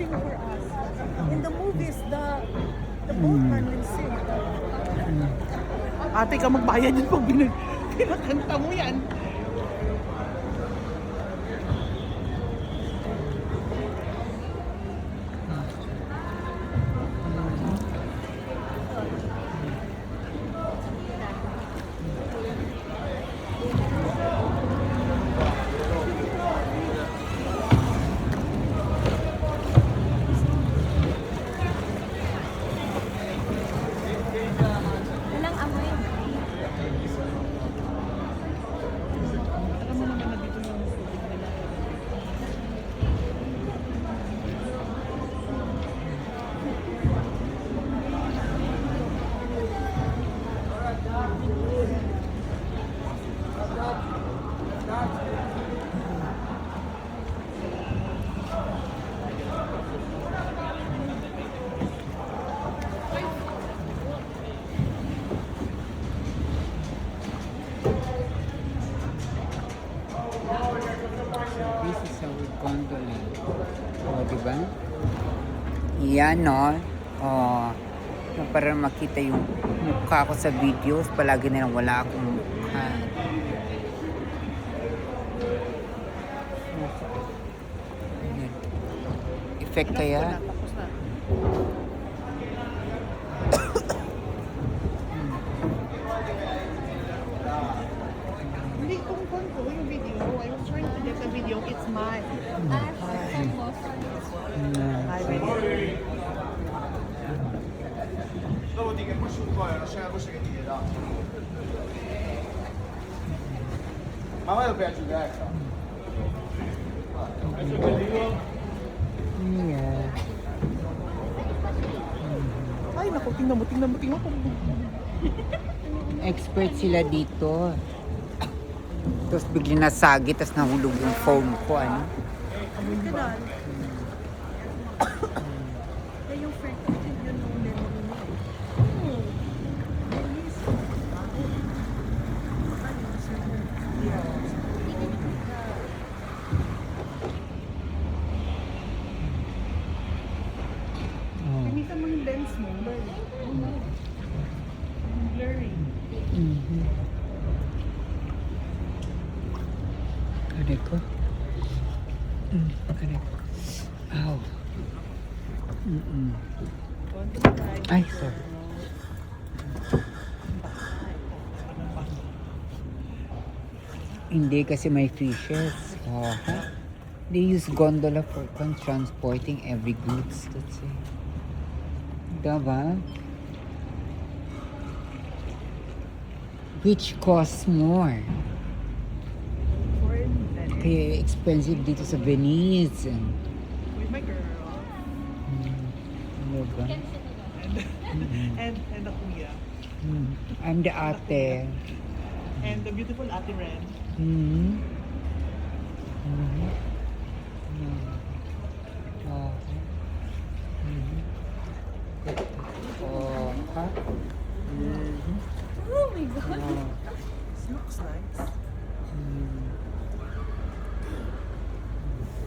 sing for us. In the movies, the boatman will sing. Ate ka magbayad yun pag pinakanta mo yan. Walang amoy. Alam mo naman na dito yung tubig nila. This is our gondola. O, diba? Yan, no? O, para makita yung mukha ko sa videos, palagi nilang wala akong mukha. Ayan. Effect kaya? Tapos na. Hindi kung ko yung video. I was trying to get the video. It's mine. Hi, baby. Dopo ti che prosciutto è una scena cosa che ti dà. Ma vai per giocare. Yeah. Ay, naku, tingnan mo. Expert sila dito. Tapos bigla nasagi, tapos nahulog yung phone ko, ano? Ganun. Eh, yung friend ko, yun yung memory niya. Pinitan mo yung lens mo. Blurry. Blurry. Aray ko. Aray ko. Ow. Ay, sorry. Hindi kasi may fishes. Oh, huh? They use gondola for transporting every goods. That's it. Diba? Which costs more? Foreign lens. Kaya expensive dito sa Venice. With my girl. Diba? And the kuya. I'm the ate. And the beautiful Ate Ren. Mm-hmm. Mm-hmm. Oh. Mm-hmm. Oh, ha? Mm-hmm. Oh my God. Oh. Looks nice.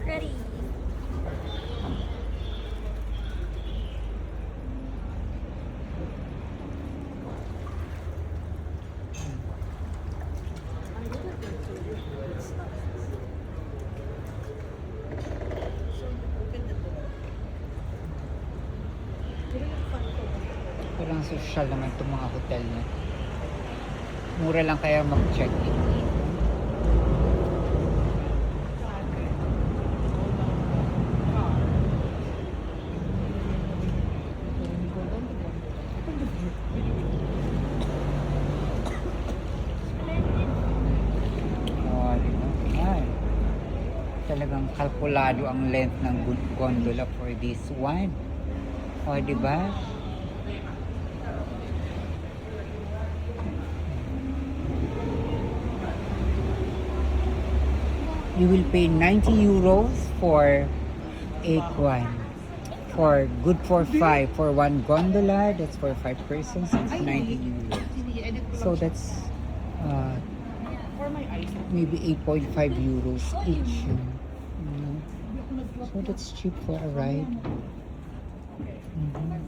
Ready. Parang social naman itong mga hotel na. Mura lang kaya mag-check-in. Oh, di ba? Ay. Talagang kalkulado ang length ng gondola for this one. O, di ba? You will pay 90 euros for a kwan. For good for 5. For one gondola, that's for 5 persons, it's 90 euros. Ini-edit ko lang So siya. that's For my eyes. maybe 8.5 euros each. Hindi ako nag So that's cheap for a ride. Mhm.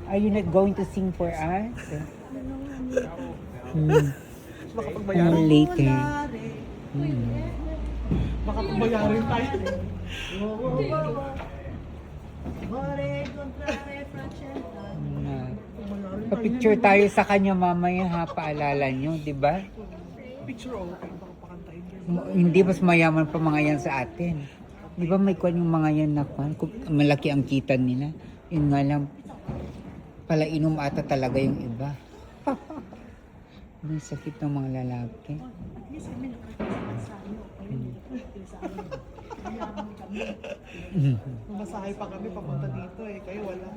Are you not going to sing for us? Hmm. Later. Baka pagbayarin tayo. Pa-picture tayo sa kanya mamaya ha, paalala nyo, di ba? Picture okay, baka pakantayin din. Hindi mas mayaman pa mga yan sa atin. Di ba may kwan yung mga yan na kwan? Malaki ang kita nila. Yun nga lang, pala inom ata talaga yung iba. May sakit ng mga lalaki. Masahay pa kami papunta dito eh, kayo wala.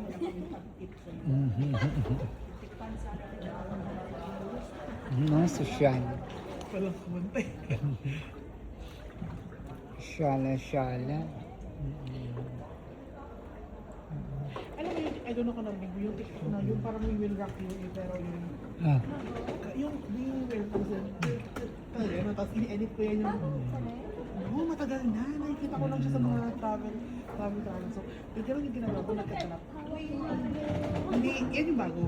No, sosyal. Walang kumantay. Syala. Alam mo yun, I don't know kung narinig mo yung TikTok na yung parang we will rock you eh, pero yung we will talaga yun, tapos ini-edit ko yan yung matagal na, nakikita ko lang siya sa mga travel. So, bigyan lang yung ginagawa ko, nagkakalap. Hindi, yan yung bago.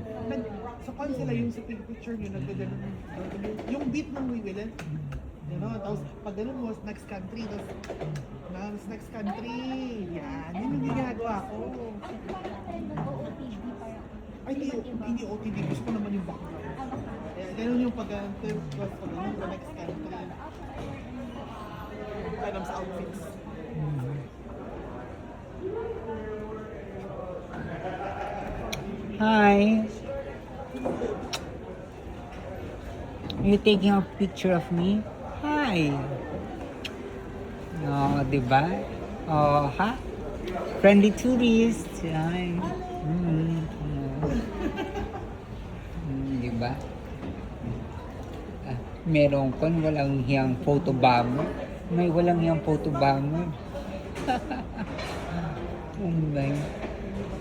Sa kwan sila yung sa picture nyo, nagkaganon yung beat ng we will, you know, tapos pag ganun mo, next country, tapos next country, yan, yun yung ginagawa ko. Ay, hindi OTV, gusto ko naman yung background. Ganun yung pag-ganun, next country. Alam sa outfits. Hi. Are you taking a picture of me? Hi. Oh, diba? Oh, ha? Friendly tourist. Hi. Diba? Meron kon walang hiyang photo bomber. May walang hiyang photo bomber. Umbay.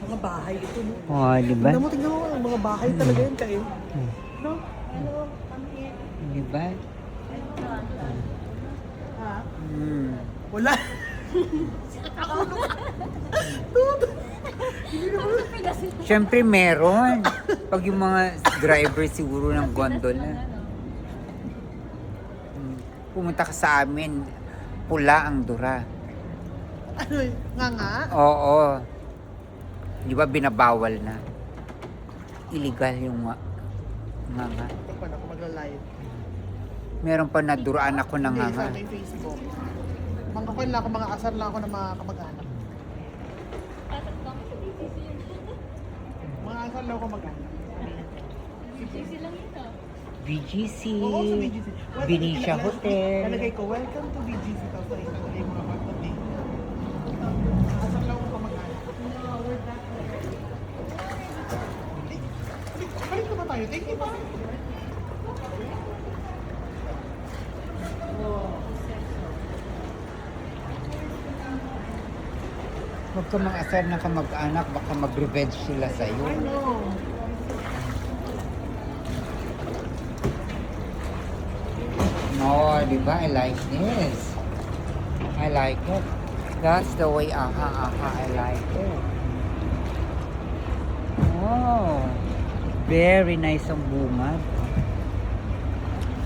Mga bahay ito, no? Oh, diba? Tingnan mo, mga bahay talaga yun kayo. No? Diba? Ha? Hmm. Wala. Siyempre meron. Pag yung mga driver siguro ng gondola. Pumunta ka sa amin, pula ang dura. Ano yun? Nga? Oo. Di ba binabawal na? Illegal yung nga. Pagpan ako magla-live. Meron pa naduraan ako ng Hindi, nga. sa may Facebook. Mga kwan lang ako, mga asar lang ako ng mga kamag-anak. Mga asar lang ako mag-anak. BGC. Oo, sa BGC. Benicia Hotel. Nalagay ko, welcome to BGC. Tapos nalagay mga apartment. Asar lang ako kamag-anak. Balik na ba tayo? Thank you pa. Huwag ka mang-asar ng kamag-anak, baka mag-revenge sila sa'yo. I know. No, di ba? I like this. I like it. That's the way, I like it. Oh, very nice ang bungad.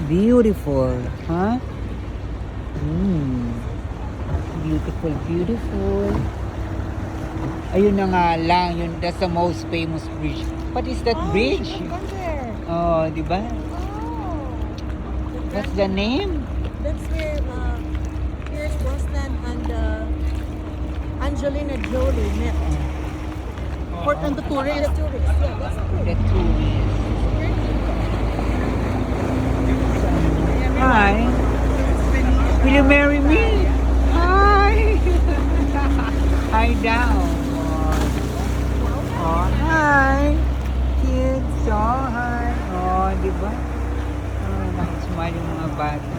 Beautiful, huh? Beautiful. Ayun na nga lang, yun, that's the most famous bridge. What is that bridge? Oh, di ba? What's the name? That's where Pierce Brosnan and Angelina Jolie met. Port and the tourist. Yeah, that's true. The tourist. Hi. Will you marry me? Hi. Hi down. Oh, hi. Kids, oh, hi. Oh, di ba? Oh, nakasmile yung mga bata.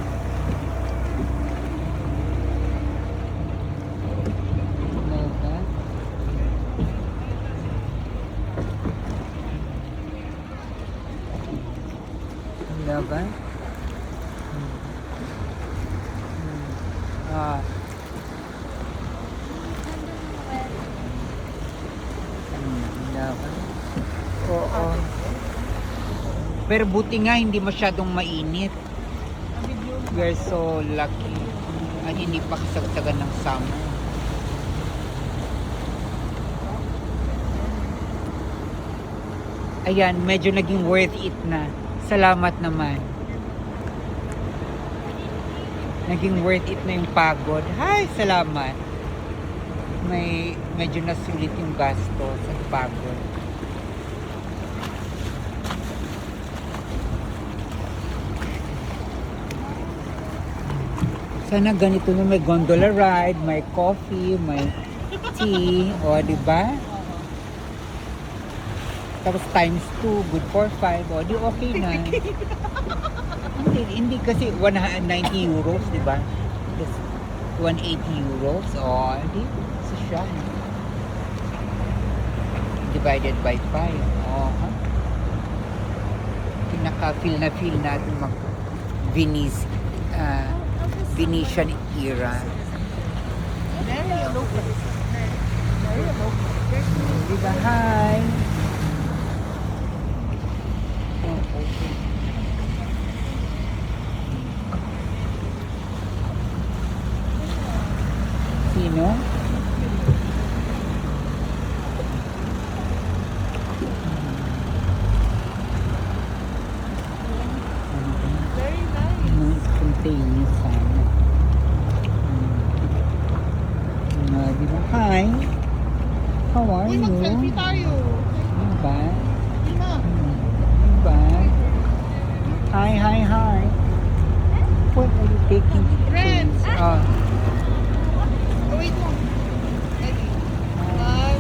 Diba? Diba? Pero buti nga hindi masyadong mainit. We're so lucky. At hindi pa kasagsagan ng summer. Ayan, medyo naging worth it na. Salamat naman. Naging worth it na yung pagod. Hi, salamat. Medyo nasulit yung gastos at pagod. Sana ganito na may gondola ride, may coffee, may tea, o di ba? Tapos times 2, good for 5, o di okay na. hindi kasi 190 euros, di ba? 180 euros, o di, isa siya. Divided by 5, o ha? Pinaka-feel na feel natin Venetian era. Diba? Hi! Sino? Very nice. Spontaneous sana. Diba? Hi! How are Uy, you? mag-selfie tayo. Diba? Ina. Diba? Hi! What are you taking? Friends. Oh, Oh, wait mo. Ready? 1,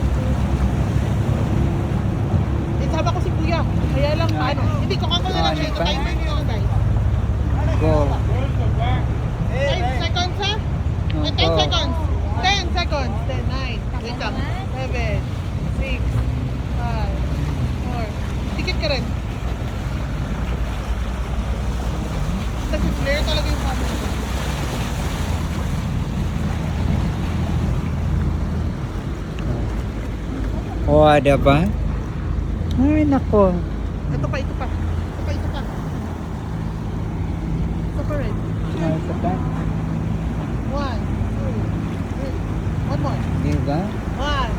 2. Sama ko si Kuya. Kaya lang paano. Hindi ko kamo na lang siya. Ito diba? timer niyo lang guys. go. 10 seconds ha? No, 10 go. seconds. 10 seconds. 10, 9. Wait lang. 7, 6, 5, 4. Tikit ka rin. Kasi flare talaga yung camera. Oh, diba? Ay, nako. Ito pa. Ito pa. Ito pa rin. Ay, sa back. 1, 2, 3. One more. Diba? 1,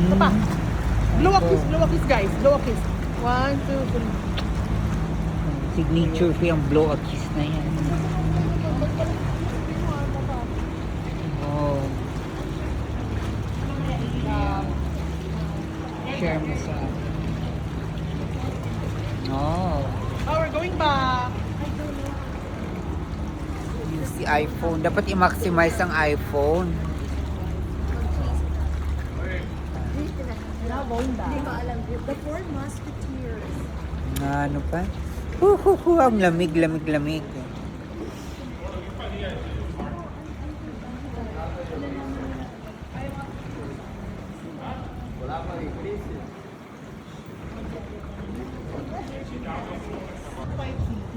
2. Ito pa. Blow a kiss guys. Blow a kiss. 1, 2, 3. Signature ko yung blow a kiss na yan. Oh. Share mo sa akin. Oh. Oh, we're going back. Use the iPhone. Dapat i-maximize ang iPhone. Now going Hindi back. ko alam. The Four Musketeers. Na ano pa? Ang lamig.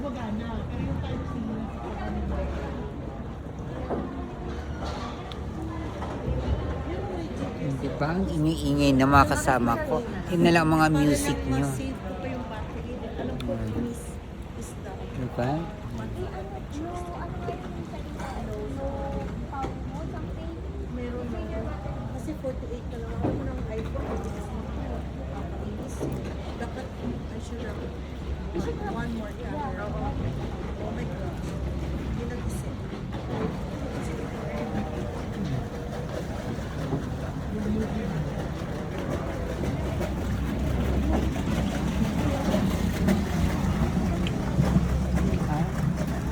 Gumagana. Pero yung type C Di ba? Ang ingay-ingay na mga kasama ko. Yun na lang ang mga music nyo. Save ko pa yung battery. Alam ko, miss is the Di ba? meron na. Kasi 48 na lang ako ng iPhone. Nakakainis. Dapat, I should have one more camera. Oh my God. Hindi nag-isip.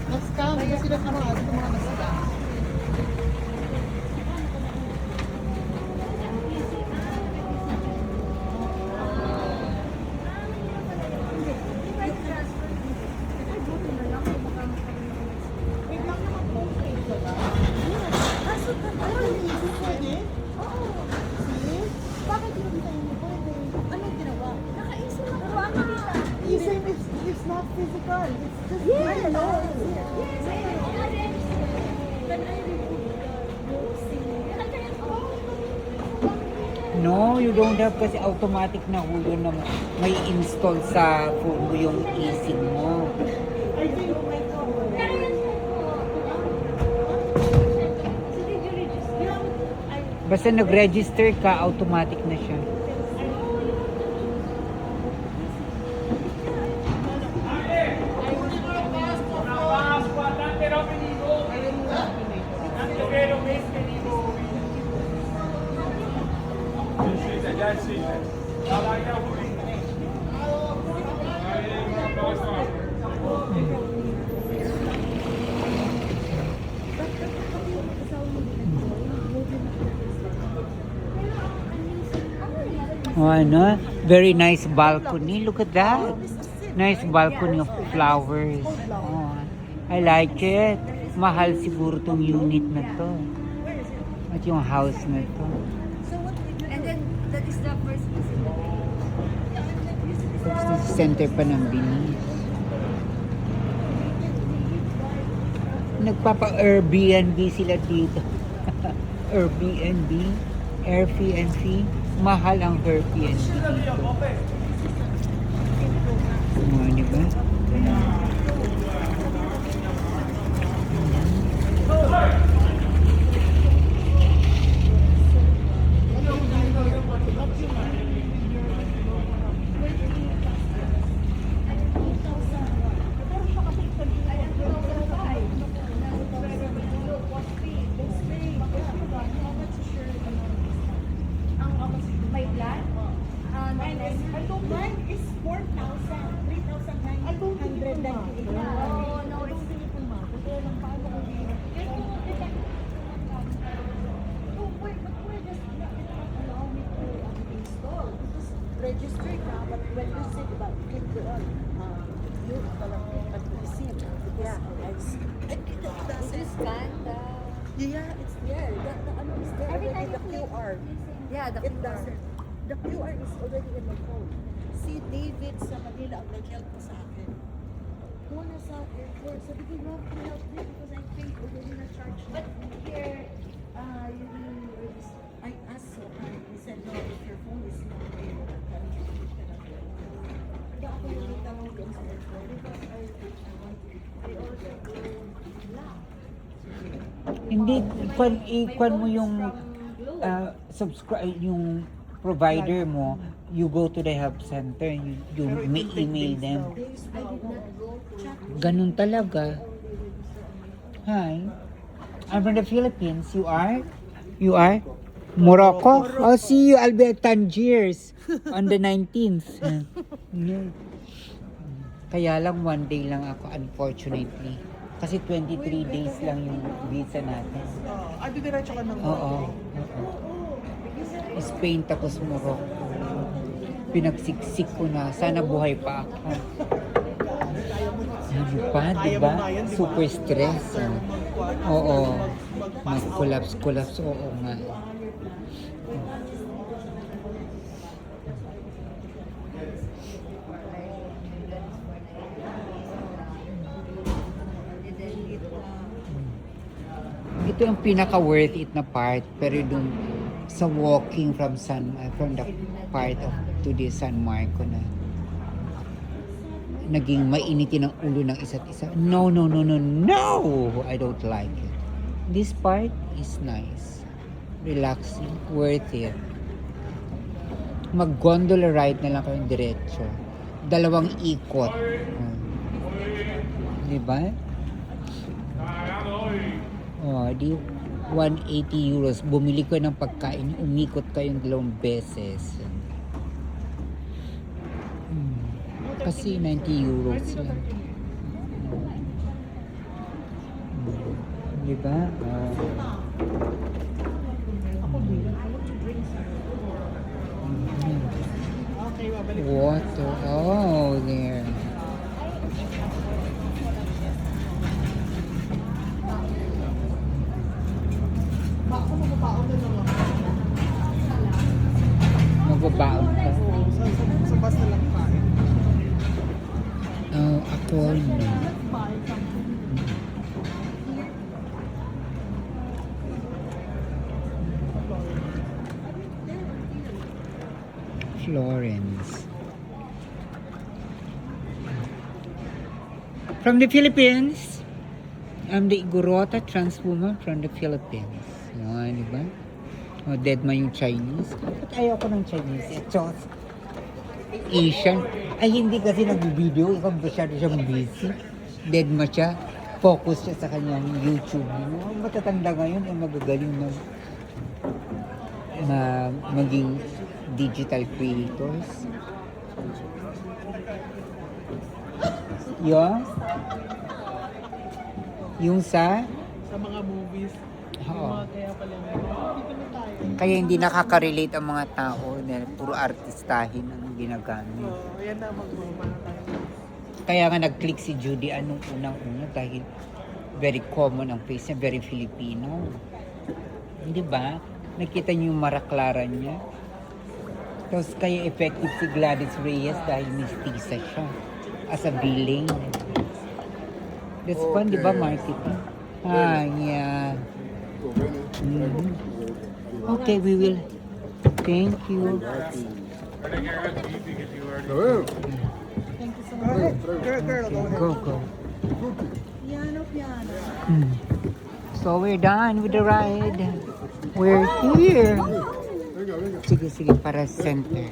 Next time, kasi sila sa mga nasila. Wait lang naman po. Kaso tagal. Pwede? Bakit yung tayo mo? Pwede. Anong ginawa? Nakaisip na. Pero ano nila? Isip is not physical. It's just Yes. mental. Yes. When I remove the No, you don't have kasi automatic na ho yun na may install sa phone mo yung eSIM mo. I think, Basta nag-register ka, automatic na siya. Oh, ano? Very nice balcony. Look at that. Nice balcony of flowers. Oh, I like it. Mahal siguro tong unit na to. At yung house na to. And then, that is the first facility. Tapos center pa ng Binis. Nagpapa-Airbnb sila dito. Airbnb, Airbnb. Mahal ang Airbnb dito. Di ba? My plan? Mine is 4,000. 3,998. Oh, no, it's Register ka, but when you say about click on, you parang pag-receive. Yeah, it doesn't. scan Yeah, it's there. The ano is there Every already, time the you click. QR. Yeah, the It QR. doesn't. The QR is already in my phone. Si David sa Manila ang nag-help ko sa akin. Doon na sa airport. Sabi ko, you have to help me because I paid already na charge. But here, You will register. I asked so he said, no, if your phone is not there, then you cannot register. Kaya ako yung nagtanong doon sa airport because I want to. They also lock. Hindi, ikwan mo yung subscribe, yung provider mo, you go to the help center, you may email them. I did not go to chat. Ganun talaga. Hi. I'm from the Philippines. You are? You are? Morocco? I'll see you. I'll be at Tangiers on the 19th. Yeah. Kaya lang one day lang ako, unfortunately. Kasi 23 days lang yung visa natin. didiretso ka ng Oo. Spain tapos Morocco. Pinagsiksik ko na. Sana buhay pa ako. Ano pa, di ba? Super stress. Oo. Mag-collapse. Oo nga. Ito yung pinaka worth it na part, pero dun sa walking from the part of to the San Marco na naging mainitin ang ulo ng isa't isa. No! I don't like it. This part is nice. Relaxing. Worth it. Mag-gondola ride na lang kayong diretso. 2 ikot. Diba? Oh, di 180 euros. Bumili ko ng pagkain. Umikot kayong 2 beses. Kasi 90 euros lang. Diba? Okay, babalik. Water. Oh, there. Ako magbabaon na lang ako. Magbabaon ka. Sa bus na lang kain. Oh, ako na. Florence. From the Philippines, I'm the Igorota trans woman from the Philippines. Yan, di ba? O, dead man yung Chinese. Ba't ayaw ko ng Chinese? Ito, Asian. Ay, hindi kasi nag-video. Ikaw masyado siyang busy. Dead ma siya. Focus siya sa kanyang YouTube. Matatanda ngayon ay magagaling na maging digital creators. Yung sa mga movies. Oo. Kaya pala dito na tayo. Kaya hindi nakaka-relate ang mga tao dahil puro artistahin ang ginagamit. So, ayan na, magmamana tayo. Kaya nga nag-click si Judy anong unang-una dahil very common ang face niya, very Filipino. Hindi ba? Nakita niyo yung maraklara niya. Tapos kaya effective si Gladys Reyes dahil mistisa siya as a billing. That's fun, di ba, marketing? Ah, yeah. Mhm. Okay, we will. Thank you. Go, go. Piano, piano. So we're done with the ride. We're here. Sige, sige, para center.